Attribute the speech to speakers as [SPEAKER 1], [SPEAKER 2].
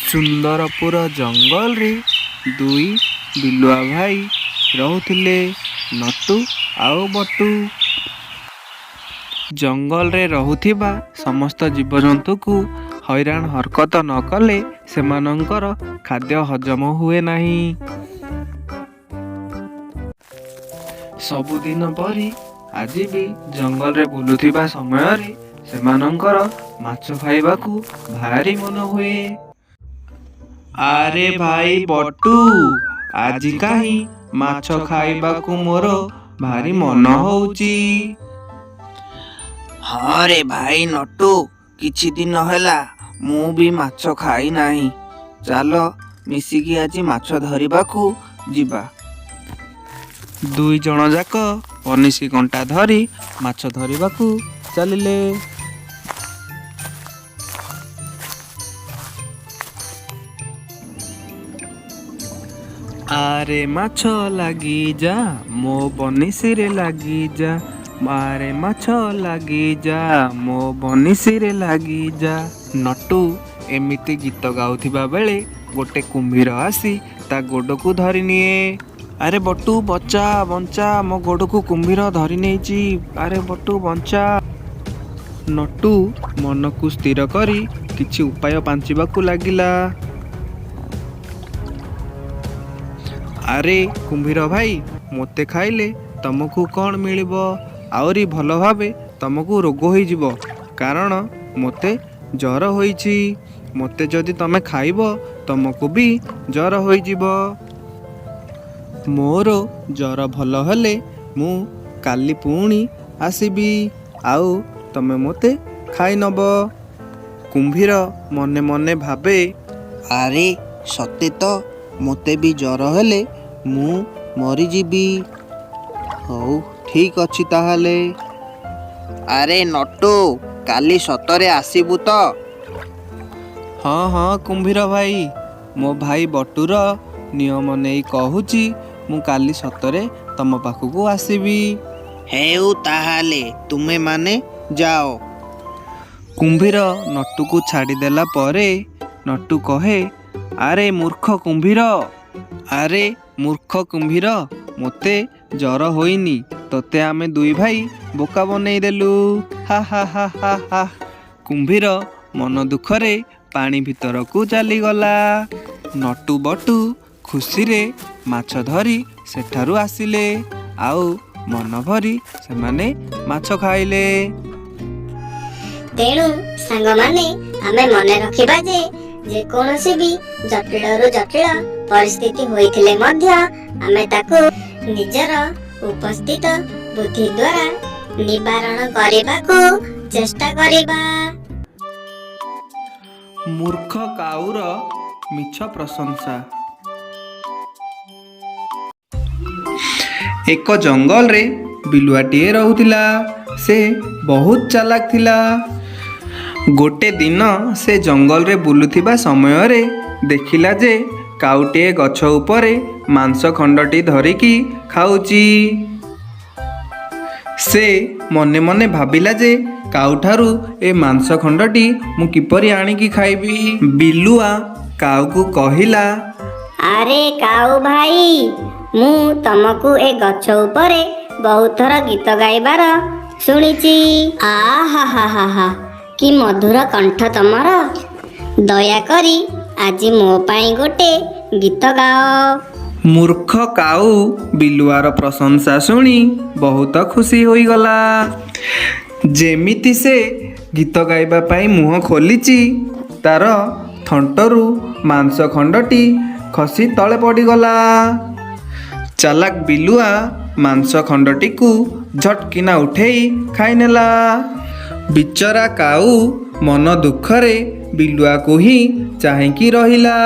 [SPEAKER 1] ସୁନ୍ଦରପୁର ଜଙ୍ଗଲରେ ଦୁଇ ବିଲୁଆ ଭାଇ ରହୁଥିଲେ, ନଟୁ ଆଉ ବଟୁ। ଜଙ୍ଗଲରେ ରହୁଥିବା ସମସ୍ତ ଜୀବଜନ୍ତୁକୁ ହଇରାଣ ହରକତ ନ କଲେ ସେମାନଙ୍କର ଖାଦ୍ୟ ହଜମ ହୁଏ ନାହିଁ। ସବୁଦିନ ପରି ଆଜି ବି ଜଙ୍ଗଲରେ ବୁଲୁଥିବା ସମୟରେ ସେମାନଙ୍କର ମାଛ ଖାଇବାକୁ ଭାରି ମନ ହୁଏ। ଆରେ ଭାଇ ବଟୁ, ଆଜି କାହିଁ ମାଛ ଖାଇବାକୁ ମୋର ଭାରି ମନ ହଉଛି।
[SPEAKER 2] ହଁ ରେ ଭାଇ ନଟୁ, କିଛି ଦିନ ହେଲା ମୁଁ ବି ମାଛ ଖାଇ ନାହିଁ। ଚାଲ ମିଶିକି ଆଜି ମାଛ ଧରିବାକୁ ଯିବା।
[SPEAKER 1] ଦୁଇ ଜଣ ଯାକ ବନିଶୀ କଣ୍ଟା ଧରି ମାଛ ଧରିବାକୁ ଚାଲିଲେ। ଆରେ ମାଛ ଲାଗିଯା ମୋ ବନିଶୀରେ ଲାଗିଯା, ଆରେ ମାଛ ଲାଗିଯା ମୋ ବନିଶୀରେ ଲାଗିଯା। ନଟୁ ଏମିତି ଗୀତ ଗାଉଥିବା ବେଳେ ଗୋଟେ କୁମ୍ଭୀର ଆସି ତା ଗୋଡ଼କୁ ଧରି ନିଏ। ଆରେ ବଟୁ ବଞ୍ଚା ବଞ୍ଚା, ମୋ ଗୋଡ଼କୁ କୁମ୍ଭୀର ଧରି ନେଇଛି, ଆରେ ବଟୁ ବଞ୍ଚା। ନଟୁ ମନକୁ ସ୍ଥିର କରି କିଛି ଉପାୟ ପାଞ୍ଚିବାକୁ ଲାଗିଲା। ଆରେ କୁମ୍ଭୀର ଭାଇ, ମୋତେ ଖାଇଲେ ତମକୁ କ'ଣ ମିଳିବ? ଆହୁରି ଭଲ ଭାବେ ତମକୁ ରୋଗ ହୋଇଯିବ, କାରଣ ମୋତେ ଜ୍ୱର ହୋଇଛି। ମୋତେ ଯଦି ତମେ ଖାଇବ ତମକୁ ବି ଜ୍ୱର ହୋଇଯିବ। ମୋର ଜ୍ୱର ଭଲ ହେଲେ ମୁଁ କାଲି ପୁଣି ଆସିବି, ଆଉ ତମେ ମୋତେ ଖାଇ ନେବ। କୁମ୍ଭୀର ମନେ ମନେ ଭାବେ,
[SPEAKER 2] ଆରେ ସତେ ତ, ମୋତେ ବି ଜ୍ୱର ହେଲେ ମୁଁ ମରିଯିବି। ହଉ ଠିକ୍ ଅଛି ତାହେଲେ। ଆରେ ନଟୁ, କାଲି ସତରେ ଆସିବୁ ତ?
[SPEAKER 1] ହଁ ହଁ କୁମ୍ଭୀର ଭାଇ, ମୋ ଭାଇ ବଟୁର ନିୟମ ନେଇ କହୁଛି, ମୁଁ କାଲି ସତରେ ତମ ପାଖକୁ ଆସିବି।
[SPEAKER 2] ହେଉ ତାହେଲେ ତୁମେମାନେ ଯାଅ।
[SPEAKER 1] କୁମ୍ଭୀର ନଟୁକୁ ଛାଡ଼ିଦେଲା ପରେ ନଟୁ କହେ, ଆରେ ମୂର୍ଖ କୁମ୍ଭୀର, ଆରେ ମୂର୍ଖ କୁମ୍ଭୀର, ମୋତେ ଜ୍ୱର ହୋଇନି, ତୋତେ ଆମେ ଦୁଇ ଭାଇ ବୋକା ବନେଇ ଦେଲୁ। ହା ହା ହା ହା ହା। କୁମ୍ଭୀର ମନ ଦୁଃଖରେ ପାଣି ଭିତରକୁ ଚାଲିଗଲା। ନଟୁ ବଟୁ ଖୁସିରେ ମାଛ ଧରି ସେଠାରୁ ଆସିଲେ, ଆଉ ମନ ଭରି ସେମାନେ ମାଛ ଖାଇଲେ।
[SPEAKER 3] ତେଣୁ ସାଙ୍ଗମାନେ, ଆମେ ମନେ ରଖିବା ଯେ ଯେକୌଣସି ବି ଜଟିଳରୁ ଜଟିଳ ପରିସ୍ଥିତି ହୋଇଥିଲେ ମଧ୍ୟ ଆମେ ତାକୁ ନିଜର ଉପସ୍ଥିତ ବୁଦ୍ଧି ଦ୍ୱାରା ନିବାରଣ କରିବାକୁ ଚେଷ୍ଟା କରିବା।
[SPEAKER 1] ମୂର୍ଖ କାଉର ମିଛ ପ୍ରଶଂସା। ଏକ ଜଙ୍ଗଲରେ ବିଲୁଆଟିଏ ରହୁଥିଲା। ସେ ବହୁତ ଚାଲାକ ଥିଲା। ଗୋଟେ ଦିନ ସେ ଜଙ୍ଗଲରେ ବୁଲୁଥିବା ସମୟରେ ଦେଖିଲା ଯେ କାଉଟିଏ ଗଛ ଉପରେ ମାଂସ ଖଣ୍ଡଟି ଧରିକି ଖାଉଛି। ସେ ମନେ ମନେ ଭାବିଲା ଯେ କାଉଠାରୁ ଏ ମାଂସ ଖଣ୍ଡଟି ମୁଁ କିପରି ଆଣିକି ଖାଇବି। ବିଲୁଆ କାଉକୁ କହିଲା,
[SPEAKER 3] ଆରେ କାଉ ଭାଇ, ମୁଁ ତମକୁ ଏ ଗଛ ଉପରେ ବହୁତ ଥର ଗୀତ ଗାଇବାର ଶୁଣିଛି। ଆହା ହା ହା ହା, କି ମଧୁର କଣ୍ଠ ତମର। ଦୟାକରି ଆଜି ମୋ ପାଇଁ ଗୋଟେ ଗୀତ ଗାଅ।
[SPEAKER 1] ମୂର୍ଖ କାଉ ବିଲୁଆର ପ୍ରଶଂସା ଶୁଣି ବହୁତ ଖୁସି ହୋଇଗଲା। ଯେମିତି ସେ ଗୀତ ଗାଇବା ପାଇଁ ମୁହଁ ଖୋଲିଛି, ତାର ଥଣ୍ଟରୁ ମାଂସ ଖଣ୍ଡଟି ଖସି ତଳେ ପଡ଼ିଗଲା। ଚାଲାକ ବିଲୁଆ ମାଂସ ଖଣ୍ଡଟିକୁ ଝଟକିନା ଉଠେଇ ଖାଇନେଲା। ବିଚରା କାଉ ମନ ଦୁଃଖରେ ବିଲୁଆକୁ ହିଁ ଚାହିଁକି ରହିଲା।